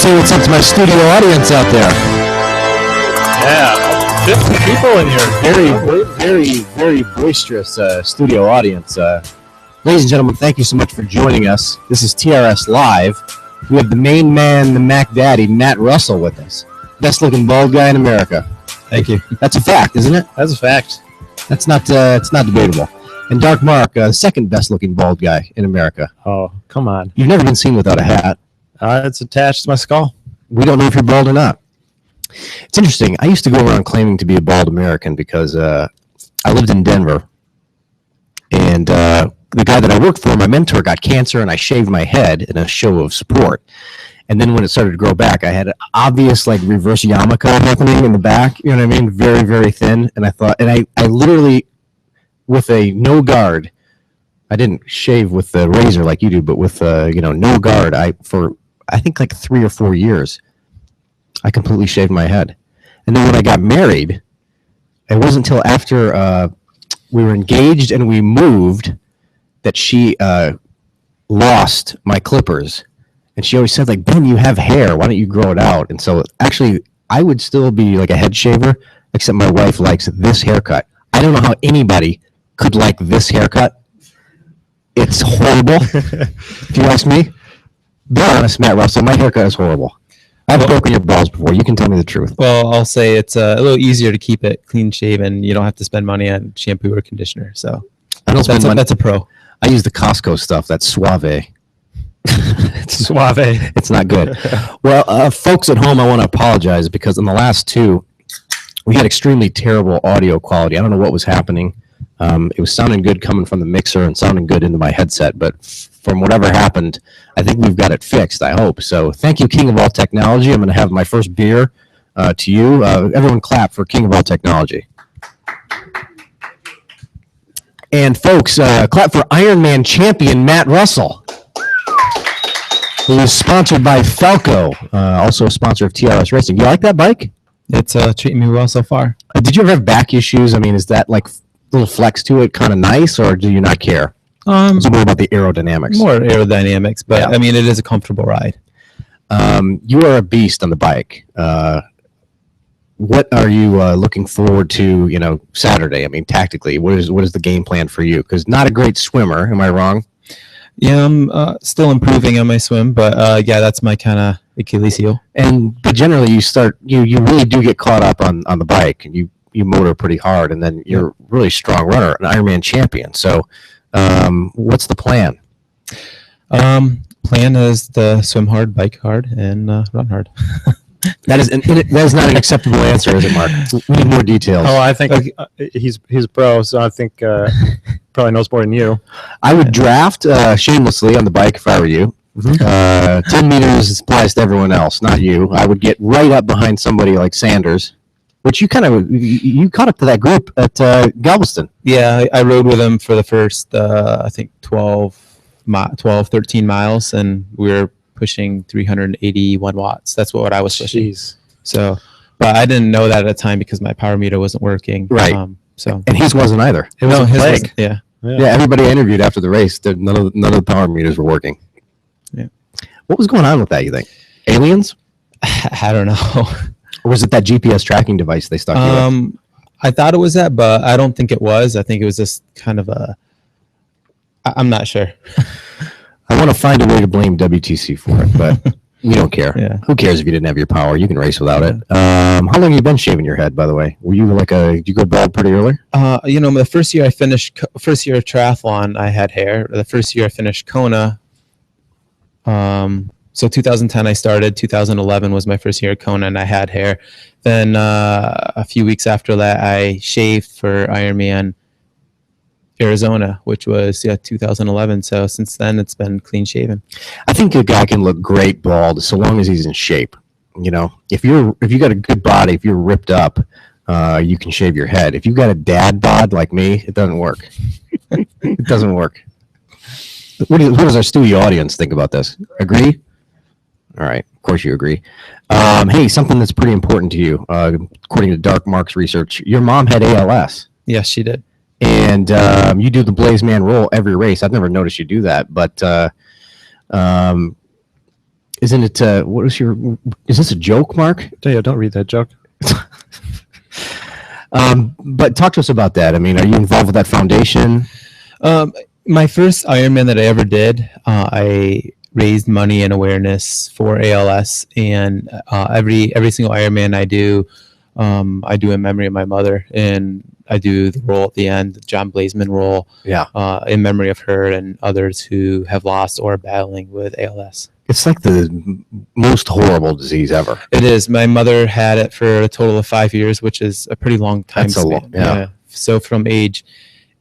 say what's up to my studio audience out there. Yeah, 50 people in your very boisterous studio audience. Ladies and gentlemen, thank you so much for joining us. This is TRS Live. We have the main man, the Mac Daddy, Matt Russell, with us. Best looking bald guy in America. Thank you. That's a fact, isn't it? That's a fact. That's not. It's not debatable. And Dark Mark, second best looking bald guy in America. Oh, come on. You've never been seen without a hat. It's attached to my skull. We don't know if you're bald or not. It's interesting. I used to go around claiming to be a bald American because I lived in Denver, and the guy that I worked for, my mentor, got cancer, and I shaved my head in a show of support. And then when it started to grow back, I had an obvious like reverse yarmulke happening in the back. You know what I mean? Very, very thin. And I thought, and I literally, with a no guard, I didn't shave with the razor like you do, but with no guard, for I think like 3 or 4 years, I completely shaved my head. And then when I got married, it wasn't until after we were engaged and we moved that she lost my clippers. And she always said, like, Ben, you have hair. Why don't you grow it out? And so actually, I would still be like a head shaver, except my wife likes this haircut. I don't know how anybody could like this haircut. It's horrible, if you ask me. Be honest, Matt Russell, my haircut is horrible. I've broken your balls before. You can tell me the truth. Well, I'll say it's a little easier to keep it clean shaven. You don't have to spend money on shampoo or conditioner. So I don't spend money. That's a pro. I use the Costco stuff. That's Suave. It's Suave. It's not good. Well, folks at home, I want to apologize because in the last two, we had extremely terrible audio quality. I don't know what was happening. It was sounding good coming from the mixer and sounding good into my headset, but from whatever happened, I think we've got it fixed, I hope. So thank you, King of All Technology. I'm going to have my first beer to you. Everyone clap for King of All Technology. And folks, clap for Ironman champion Matt Russell, who is sponsored by Falco, also a sponsor of TRS Racing. You like that bike? It's treating me well so far. Did you ever have back issues? I mean, is that like little flex to it kind of nice, or do you not care? It's more about the aerodynamics. More aerodynamics, but yeah. I mean, it is a comfortable ride. You are a beast on the bike. What are you looking forward to, Saturday? I mean, tactically, what is the game plan for you? Because not a great swimmer, am I wrong? Yeah, I'm still improving on my swim, but yeah, that's my kind of Achilles heel. But generally, you really do get caught up on the bike, and you motor pretty hard, and then you're a really strong runner, an Ironman champion. So, what's the plan? Plan is to swim hard, bike hard, and run hard. That is not an acceptable answer, is it, Mark? We need more details. Oh, I think he's a pro, so I think probably knows more than you. I would draft shamelessly on the bike if I were you. Mm-hmm. 10 meters applies to everyone else, not you. I would get right up behind somebody like Sanders, which you caught up to that group at Galveston. Yeah, I rode with him for the first, I think, 13 miles, and we were pushing 381 watts. That's what I was pushing. Jeez. So, but I didn't know that at the time because my power meter wasn't working. Right. And his wasn't either. It was a plague. Yeah. Yeah. Everybody I interviewed after the race, none of the power meters were working. Yeah. What was going on with that? You think aliens? I don't know. Or was it that GPS tracking device they stuck you with? I thought it was that, but I don't think it was. I think it was just kind of I'm not sure. I want to find a way to blame WTC for it, but we don't care. Yeah. Who cares if you didn't have your power? You can race without it. How long have you been shaving your head, by the way? Were you did you go bald pretty early? The first year I finished, first year of triathlon, I had hair. The first year I finished Kona. So 2010 I started. 2011 was my first year at Kona, and I had hair. Then a few weeks after that, I shaved for Ironman Arizona, which was 2011. So since then, it's been clean shaven. I think a guy can look great bald so long as he's in shape. If you got a good body, if you're ripped up, you can shave your head. If you got a dad bod like me, it doesn't work. It doesn't work. What does our studio audience think about this? Agree? All right. Of course you agree. Hey, something that's pretty important to you, according to Dark Mark's research, your mom had ALS. Yes, she did. And you do the Blaze Man roll every race. I've never noticed you do that, but Isn't it? What is your? Is this a joke, Mark? Yeah, don't read that joke. But talk to us about that. I mean, are you involved with that foundation? My first Ironman that I ever did, I raised money and awareness for ALS, and every single Ironman I do in memory of my mother, and I do the roll at the end, the John Blazeman roll, in memory of her and others who have lost or are battling with ALS. It's like the most horrible disease ever. It is. My mother had it for a total of 5 years, which is a pretty long time That's a span. long, yeah. So from age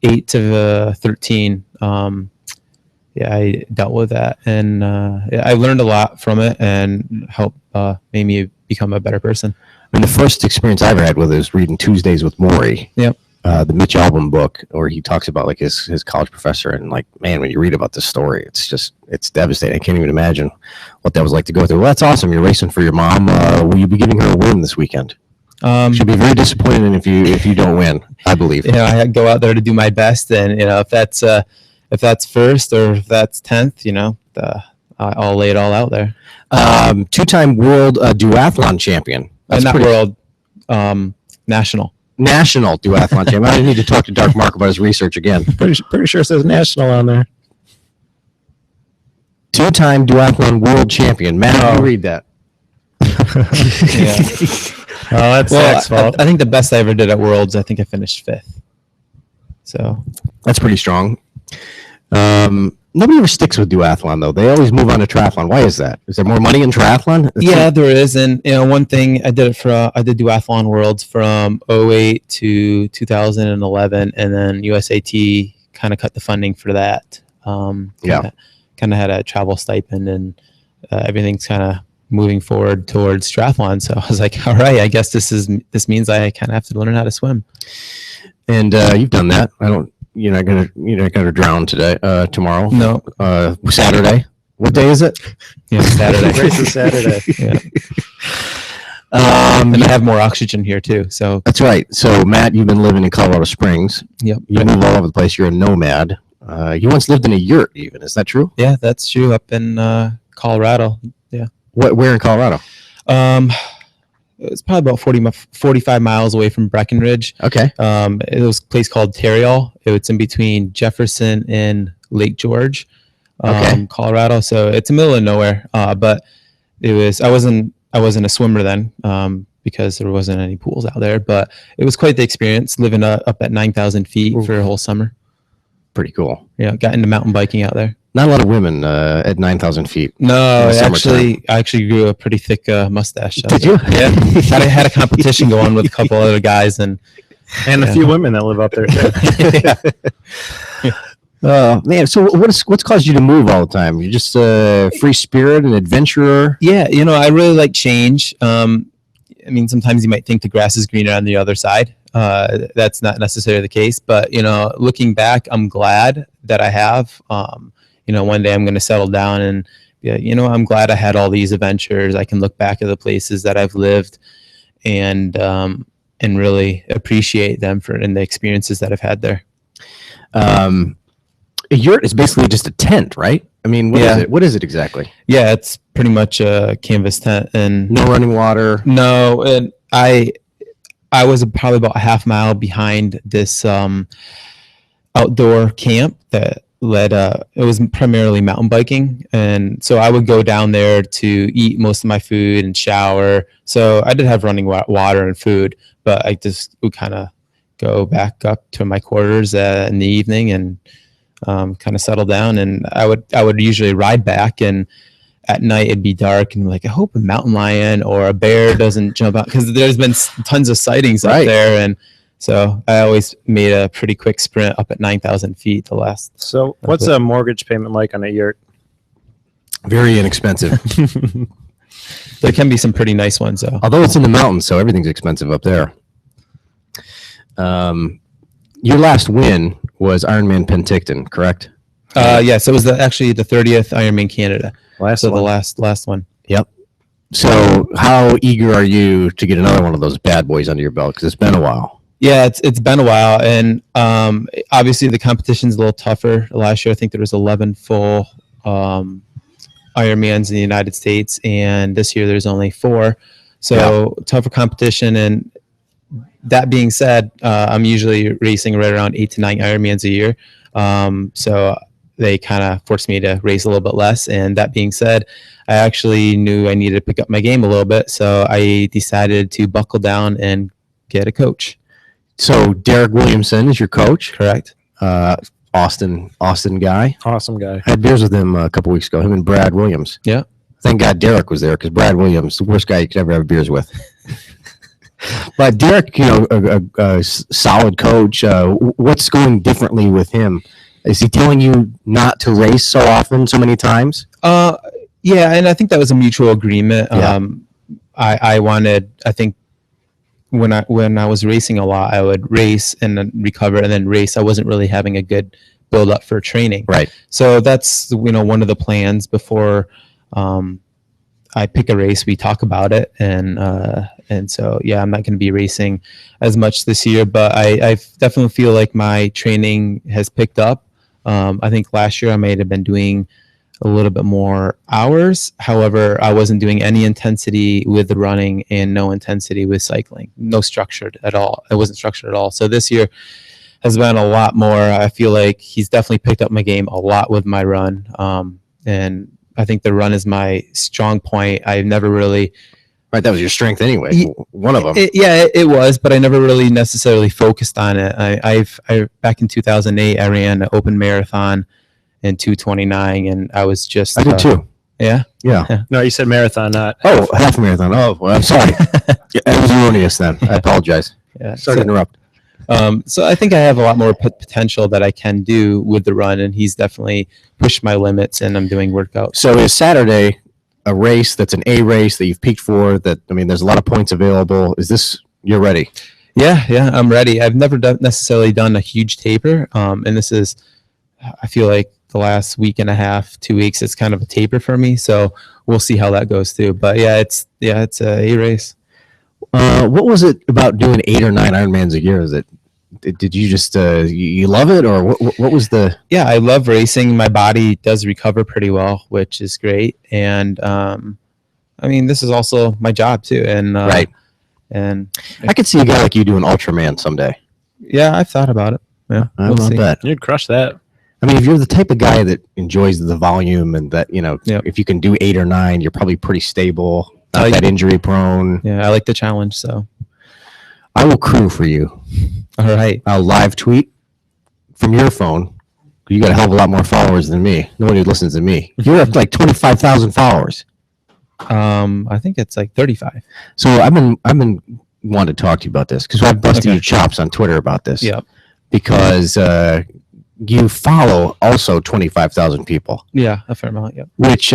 8 to 13, I dealt with that, and I learned a lot from it, and helped made me become a better person. I mean, the first experience I ever had with it was reading Tuesdays with Maury. Yep. The Mitch Albom book, where he talks about like his college professor, and like, man, when you read about this story, it's devastating. I can't even imagine what that was like to go through. Well, that's awesome. You're racing for your mom. Will you be giving her a win this weekend? She'll be very disappointed if you don't win, I believe. I go out there to do my best, and if that's first or if that's 10th, I'll lay it all out there. 2-time world duathlon champion. That's not world, National duathlon champion. I need to talk to Dark Mark about his research again. Pretty sure it says national on there. 2-time duathlon world champion. Matt, you read that. Oh, that's Zach's fault. I think the best I ever did at Worlds, I think I finished 5th. So that's pretty strong. Nobody ever sticks with duathlon though. They always move on to triathlon. Why is that? Is there more money in triathlon? There is, and one thing I did duathlon Worlds from 2008 to 2011, and then USAT kind of cut the funding for that. Kind of had a travel stipend, and everything's kind of moving forward towards triathlon. So I was like, all right, I guess this means I kind of have to learn how to swim. And you've done that. You're not gonna drown tomorrow. No. Saturday. What day is it? Yeah, Saturday. Race is Saturday. Yeah. And I have more oxygen here too. So that's right. So Matt, you've been living in Colorado Springs. Yep. You move all over the place. You're a nomad. You once lived in a yurt, even. Is that true? Yeah, that's true. Up in Colorado. Yeah. Where in Colorado? It's probably about 45 miles away from Breckenridge. Okay. It was a place called Tarryall. It's in between Jefferson and Lake George, Colorado. So it's in the middle of nowhere. But I wasn't a swimmer then, because there wasn't any pools out there. But it was quite the experience living up at 9,000 feet for a whole summer. Pretty cool. Yeah, got into mountain biking out there. Not a lot of women at 9,000 feet. No, I actually grew a pretty thick mustache. Did you? Yeah. I had a competition going with a couple other guys, and a few women that live up there. Man, so what's caused you to move all the time? You're just a free spirit, an adventurer? Yeah, I really like change. Sometimes you might think the grass is greener on the other side. That's not necessarily the case, but looking back, I'm glad that I have. One day I'm going to settle down, and I'm glad I had all these adventures. I can look back at the places that I've lived, and really appreciate them and the experiences that I've had there. A yurt is basically just a tent, right? I mean, what is it? What is it exactly? Yeah, it's pretty much a canvas tent, and no running water. No, and I was probably about a half mile behind this outdoor camp that led. It was primarily mountain biking, and so I would go down there to eat most of my food and shower. So I did have running water and food, but I just would kind of go back up to my quarters in the evening and kind of settle down. And I would usually ride back, and at night it'd be dark, and like, I hope a mountain lion or a bear doesn't jump out, because there's been tons of sightings up there. And so I always made a pretty quick sprint up at 9,000 feet to last. So what's a mortgage payment like on a yurt? Very inexpensive. There can be some pretty nice ones though. Although it's in the mountains, so everything's expensive up there. Your last win was Ironman Penticton, correct? Yes, it was actually the 30th Ironman Canada. The last one. Yep. So how eager are you to get another one of those bad boys under your belt? Because it's been a while. Yeah, it's been a while, and obviously the competition's a little tougher. Last year, I think there was 11 full Ironmans in the United States, and this year there's only 4. So tougher competition. And that being said, I'm usually racing right around 8 to 9 Ironmans a year. So they kind of forced me to race a little bit less. And that being said, I actually knew I needed to pick up my game a little bit. So I decided to buckle down and get a coach. So Derek Williamson is your coach, Correct. Austin guy. Awesome guy. I had beers with him a couple weeks ago. Him and Brad Williams. Yeah. Thank God Derek was there because Brad Williams, the worst guy you could ever have beers with. But Derek, a solid coach. What's going differently with him? Is he telling you not to race so often, so many times? Yeah, and I think that was a mutual agreement. Yeah. I think when I was racing a lot, I would race and then recover and then race. I wasn't really having a good build up for training. Right. So that's one of the plans before I pick a race. We talk about it, and so yeah, I'm not going to be racing as much this year, but I definitely feel like my training has picked up. I think last year I may have been doing a little bit more hours. However, I wasn't doing any intensity with the running and no intensity with cycling. No structured at all. It wasn't structured at all. So this year has been a lot more. I feel like he's definitely picked up my game a lot with my run. And I think the run is my strong point. I've never really... Right, that was your strength anyway. One of them. It was, but I never really necessarily focused on it. I back in 2008, I ran an open marathon in 2:29, and I was just... I did too. Yeah? Yeah. No, you said marathon, not. Oh, half marathon. Oh, well, I'm sorry. It was erroneous then. I apologize. Yeah. Sorry to interrupt. So I think I have a lot more potential that I can do with the run, and he's definitely pushed my limits, and I'm doing workouts. So is Saturday a race that's an A race that you've peaked for? There's a lot of points available. Is this, you're ready? Yeah, I'm ready. I've never necessarily done a huge taper, and this is, I feel like the last week and a half, 2 weeks, it's kind of a taper for me. So we'll see how that goes too. But it's a A race. What was it about doing 8 or 9 Ironmans a year? Did you just you love it, or what was the? Yeah, I love racing. My body does recover pretty well, which is great. And this is also my job too. And right. And I could see a guy like you doing Ultraman someday. Yeah, I've thought about it. Yeah, we'll see. Bet. You'd crush that. If you're the type of guy that enjoys the volume and that, Yep. If you can do 8 or 9, you're probably pretty stable, not that injury prone. Yeah, I like the challenge, so. I will crew for you. All right. I'll live tweet from your phone. You got a hell of a lot more followers than me. Nobody listens to me. You're up to like 25,000 followers. I think it's like 35. So I've been wanting to talk to you about this because I've busted your chops on Twitter about this. Yeah. Because you follow also 25,000 people. Yeah, a fair amount. Yeah. Which,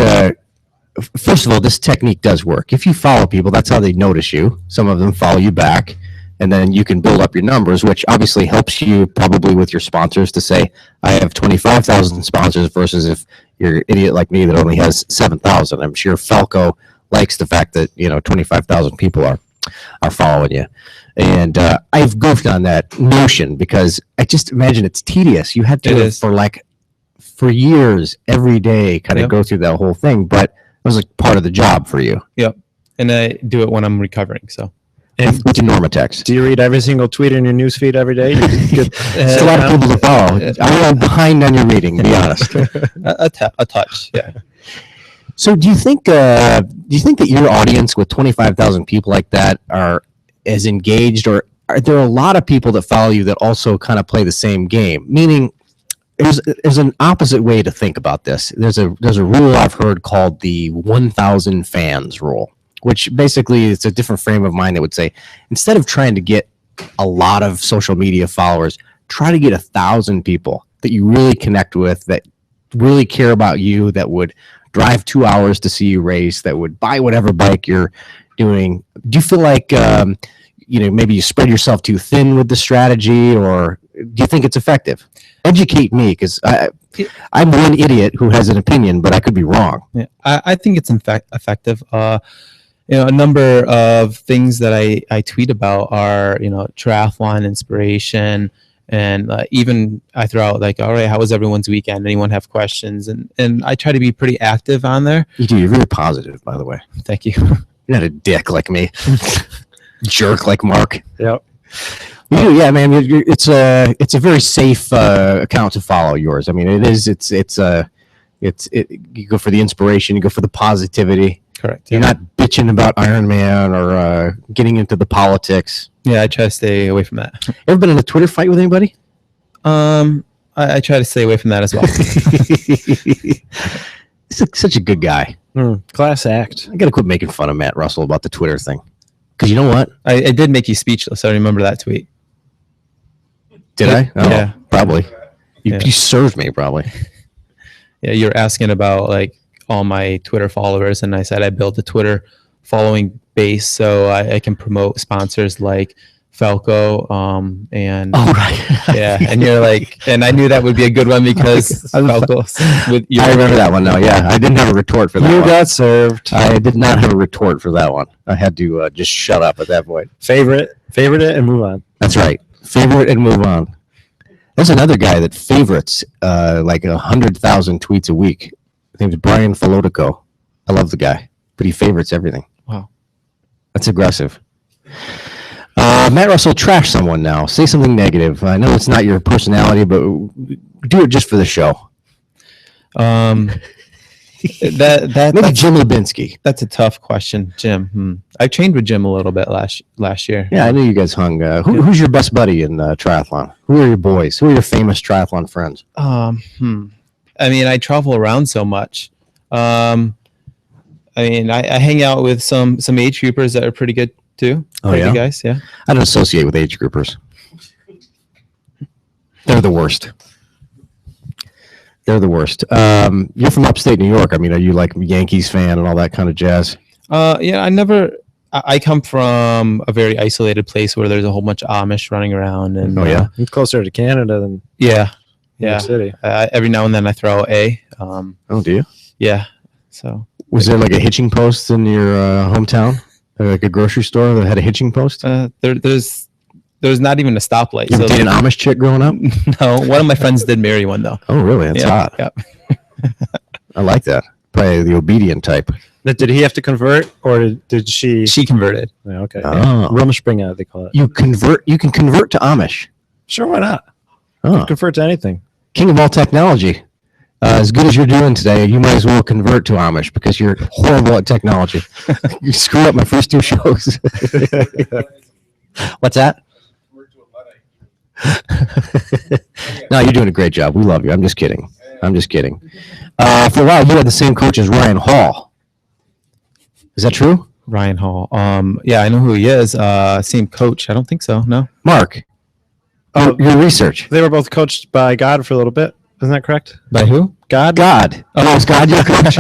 first of all, this technique does work. If you follow people, that's how they notice you. Some of them follow you back, and then you can build up your numbers, which obviously helps you probably with your sponsors to say, I have 25,000 sponsors versus if you're an idiot like me that only has 7,000. I'm sure Falco likes the fact that 25,000 people are following you. And I've goofed on that notion because I just imagine it's tedious. You had to for years, every day, kind of go through that whole thing, but it was like part of the job for you. Yep. And I do it when I'm recovering. So. And with Normatex. Do you read every single tweet in your newsfeed every day? It's a lot of people to follow. I'm behind on your reading, to be honest. A touch, yeah. So do you think that your audience with 25,000 people like that are as engaged, or are there a lot of people that follow you that also kind of play the same game? Meaning, there's an opposite way to think about this. There's a rule I've heard called the 1,000 fans rule, which basically it's a different frame of mind that would say, instead of trying to get a lot of social media followers, try to get 1,000 people that you really connect with, that really care about you, that would drive 2 hours to see you race, that would buy whatever bike you're doing. Do you feel like maybe you spread yourself too thin with the strategy, or do you think it's effective? Educate me, because I'm one idiot who has an opinion, but I could be wrong. Yeah, I think it's effective. A number of things that I tweet about are triathlon inspiration, And even I throw out like, all right, how was everyone's weekend? Anyone have questions? And I try to be pretty active on there. You do. You're very positive, by the way. Thank you. You're not a dick like me. Jerk like Mark. Yep. You do, yeah, man. It's a very safe account to follow. Yours. I mean, it is. You go for the inspiration. You go for the positivity. Correct. You're not bitching about Iron Man or getting into the politics. Yeah, I try to stay away from that. Ever been in a Twitter fight with anybody? I try to stay away from that as well. He's such a good guy. Class act. I got to quit making fun of Matt Russell about the Twitter thing. Because you know what? I did make you speechless. I remember that tweet. Did I? Oh, Yeah. Probably. Yeah. You served me, probably. Yeah, you're asking about like all my Twitter followers, and I said I built a Twitter following base so I can promote sponsors like Falco. And Oh, right. yeah, and you're like, and I knew that would be a good one because Falco. I remember that one now. Yeah, I didn't have a retort for that You one. got served. I did not have a retort for that one. I had to just shut up at that point. Favorite it, and move on. That's right. Favorite and move on. There's another guy that favorites like 100,000 tweets a week. His name's Brian Falotico. I love the guy, but he favorites everything. Wow. That's aggressive. Matt Russell, trash someone now. Say something negative. I know it's not your personality, but do it just for the show. Maybe Maybe Jim Lubinsky. that's a tough question, Jim. I trained with Jim a little bit last year. Yeah, I knew you guys hung. Who's your best buddy in triathlon? Who are your boys? Who are your famous triathlon friends? I mean, I travel around so much. I mean, I hang out with some age groupers that are pretty good too. Oh, Pretty yeah? good guys, yeah. I don't associate with age groupers. They're the worst. They're the worst. You're from upstate New York. I mean, are you like a Yankees fan and all that kind of jazz? Yeah, I come from a very isolated place where there's a whole bunch of Amish running around, and Oh, yeah? You're closer to Canada than yeah. New York City. Every now and then I throw A. Oh, do you? Yeah. So Was there like a hitching post in your hometown? Like a grocery store that had a hitching post? there's not even a stoplight. You ever So dated an Amish chick growing up? no, one of my friends did marry one though. Oh, really? That's hot. Yeah. I like that. Probably the obedient type. Did he have to convert, or did she? She converted. Yeah, okay. Oh. Rumspringa, they call it. You can convert to Amish. Sure, why not? Oh. Convert to anything. King of all technology. As good as you're doing today, you might as well convert to Amish because you're horrible at technology. You screwed up my first two shows. What's that? No, you're doing a great job. We love you. I'm just kidding. For a while, you had the same coach as Ryan Hall. Is that true? Ryan Hall. Yeah, I know who he is. Same coach. I don't think so. No. Mark. Oh, your research. They were both coached by God for a little bit. Isn't that correct? By who? God. Oh, is God your coach?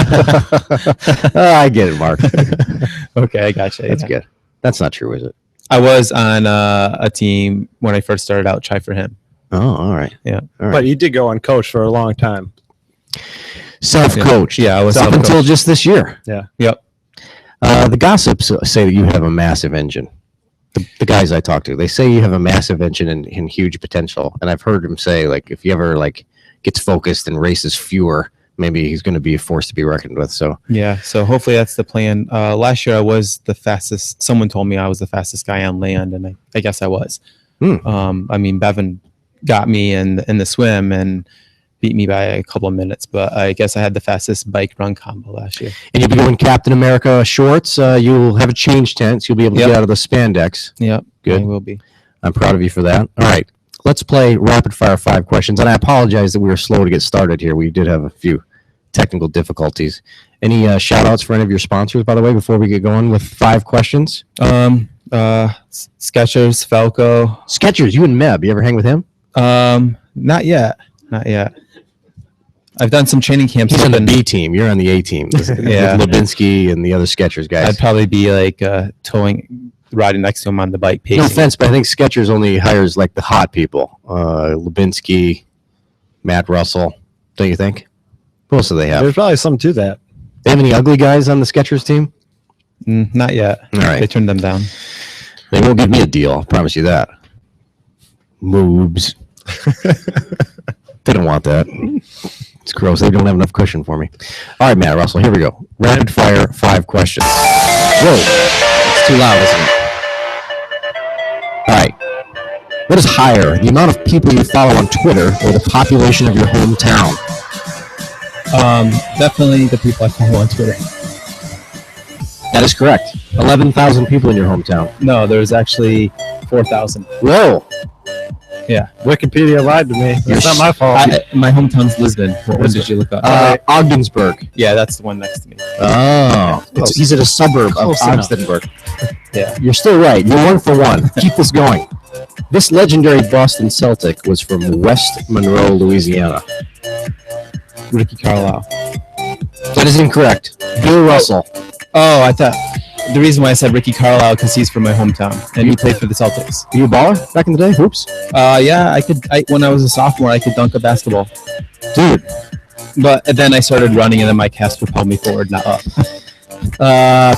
Oh, I get it, Mark. Okay, I gotcha. That's yeah. good. That's not true, is it? I was on a team when I first started out. Try for him. Oh, all right. Yeah. All right. But you did go uncoached for a long time. Self-coached. Yeah, I was up self-coached. until just this year. Yeah. Yep. The gossips say that you have a massive engine. The guys I talk to, they say you have a massive engine and huge potential. And I've heard him say, like, if he ever like gets focused and races fewer, maybe he's going to be a force to be reckoned with. So Yeah. So hopefully that's the plan. Last year I was the fastest. Someone told me I was the fastest guy on land, and I guess I was. I mean, Bevan got me in the swim and beat me by a couple of minutes, but I guess I had the fastest bike run combo last year. and you'll be going Captain America shorts. You'll have a change tent. So you'll be able to Yep. get out of the spandex. Yep. Good. I will be. I'm proud of you for that. All right. Let's play rapid fire 5 questions. And I apologize that we were slow to get started here. We did have a few technical difficulties. Any shout outs for any of your sponsors, by the way, before we get going with 5 questions? Skechers, Falco. Skechers, you and Meb, you ever hang with him? Not yet. I've done some training camps. He's on the and B team. You're on the A team. Yeah. With Lubinsky and the other Skechers guys. I'd probably be like riding next to him on the bike. Pacing. No offense, but I think Skechers only hires like the hot people. Lubinsky, Matt Russell. Don't you think? Who else do they have? There's probably some to that. They have any ugly guys on the Skechers team? Not yet. All right. They turned them down. They won't give me a deal. I promise you that. Moobs. They don't want that. It's gross. They don't have enough cushion for me. All right, Matt Russell, here we go. Rapid fire 5 questions. Whoa, it's too loud, isn't it? All right. What is higher, the amount of people you follow on Twitter or the population of your hometown? Definitely the people I follow on Twitter. That is correct. 11,000 people in your hometown. No, there's actually 4,000. Whoa. Yeah. Wikipedia lied to me. It's not my fault. My hometown's Lisbon. What one did you look up? Ogdensburg. Yeah, that's the one next to me. Oh. He's at a suburb of Close enough. Ogdensburg. Yeah. You're still right. You're 1 for 1. Keep this going. This legendary Boston Celtic was from West Monroe, Louisiana. Ricky Carlisle. That is incorrect. Bill Russell. Oh, I thought the reason why I said Ricky Carlisle because he's from my hometown and he played for the Celtics. Were you a baller back in the day? Hoops? Yeah, I could. When I was a sophomore, I could dunk a basketball. Dude. But then I started running, and then my cast propelled me forward, not up.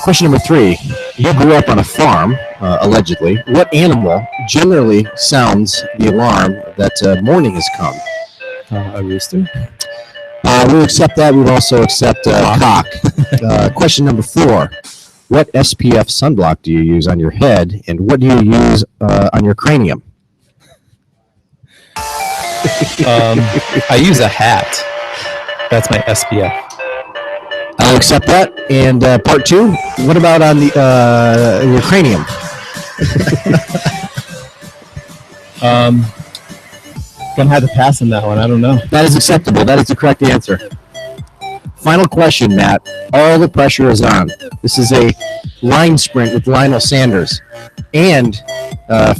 Question number 3. You grew up on a farm, allegedly. What animal generally sounds the alarm that morning has come? A rooster. We'll accept that. We'll also accept cock. Question number 4. What SPF sunblock do you use on your head, and what do you use on your cranium? I use a hat. That's my SPF. I'll accept that. And part 2. What about on the your cranium? Gonna have to pass on that one. I don't know. That is acceptable. That is the correct answer. Final question, Matt. All the pressure is on. This is a line sprint with Lionel Sanders and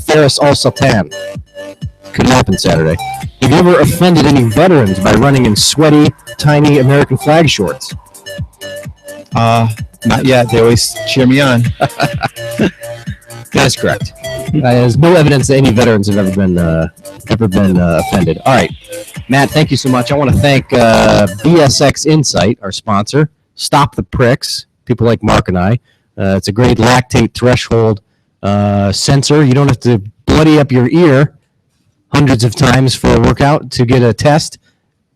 Ferris Al-Sultan. Could happen Saturday. Have you ever offended any veterans by running in sweaty, tiny American flag shorts? Not yet. They always cheer me on. That is correct. There's no evidence that any veterans have ever been offended. All right, Matt, thank you so much. I want to thank BSX Insight, our sponsor. Stop the Pricks, people like Mark and I. It's a great lactate threshold sensor. You don't have to bloody up your ear hundreds of times for a workout to get a test.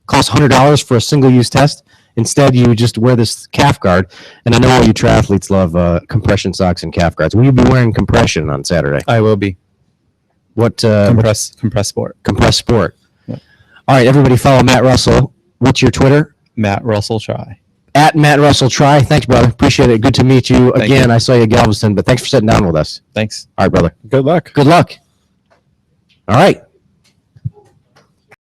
Costs $100 for a single-use test. Instead, you just wear this calf guard, and I know all you triathletes love compression socks and calf guards. Will you be wearing compression on Saturday? I will be. What Compress sport. Compress Sport. Yeah. All right, everybody follow Matt Russell. What's your Twitter? Matt Russell Try. At Matt Russell Try. Thanks, brother. Appreciate it. Good to meet you Thank again. you. I saw you at Galveston, but thanks for sitting down with us. Thanks. All right, brother. Good luck. Good luck. All right.